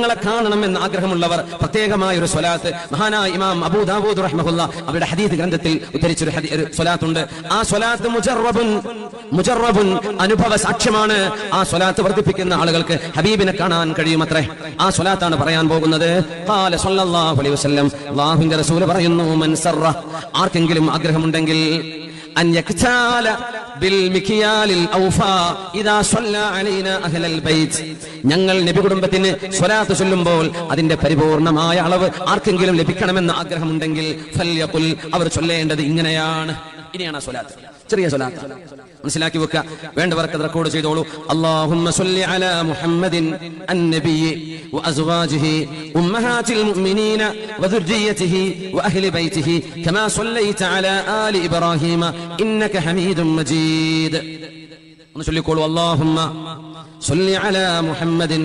തങ്ങളെ കാണണമെന്ന് ആഗ്രഹമുള്ളവർ പ്രത്യേകമായ ഒരു സ്വലാത്ത് മഹാനായ ഇമാം അബൂ ദാവൂദ് റഹ്മഹുല്ല അവരുടെ ഹദീസ് ഗ്രന്ഥത്തിൽ ഉദ്ധരിച്ചൊരു സ്വലാത്തുണ്ട്. ആ സ്വലാത്ത് മുജറബുൻ അനുഭവ സാക്ഷ്യമാണ്. ആ സ്വലാത്ത് വർദ്ധിപ്പിക്കുന്ന ആളുകൾക്ക് ഹബീബിനെ കാണാൻ കഴിയുമത്രേ. ആ സ്വലാത്താണ് പറയാൻ പോകുന്നത്. ഖാല സല്ലല്ലാഹു അലൈഹി വസല്ലം, അല്ലാഹുവിന്റെ റസൂൽ പറയുന്നു, മൻ സർറ, ആർക്കെങ്കിലും ആഗ്രഹമുണ്ടെങ്കിൽ, അൻ യക്താല ബിൽ മിക്യാലിൽ ഔഫാ ഇദാ സ്വല്ല അലൈനാ അഹ്ലൽ ബൈത്ത്, ഞങ്ങൾ നബി കുടുംബത്തിന് സ്വലാത്ത് ചൊല്ലുമ്പോൾ അതിന്റെ പരിപൂർണമായ അളവ് ആർക്കെങ്കിലും ലഭിക്കണമെന്ന് ആഗ്രഹമുണ്ടെങ്കിൽ ഫൽയഖുൽ, അവർ ചൊല്ലേണ്ടത് ഇങ്ങനെയാണ്. ഇനിയാണ് ആ സ്വലാത്ത്, ചെറിയ സ്വലാത്ത്, മനസ്സിലാക്കി വെക്കുക. വേണ്ടവർക്ക് റെക്കോർഡ് ചെയ്തോളൂ. അല്ലാഹുമ്മ സ്വല്ലി അലാ മുഹമ്മദിൻ അന്നബിയ്യി വഅസ്വാജിഹി ഉമ്മഹാത്തിൽ മുഅ്മിനീന വദുർരിയ്യതിഹി വഅഹ്ലി ബൈതിഹി കമാ സ്വല്ലൈത അലാ ആലി ഇബ്രാഹീമ ഇന്നക ഹമീദും മജീദ്. ഒന്ന് ചൊല്ലിക്കോളൂ. അല്ലാഹുമ്മ സ്വല്ലി അലാ മുഹമ്മദിൻ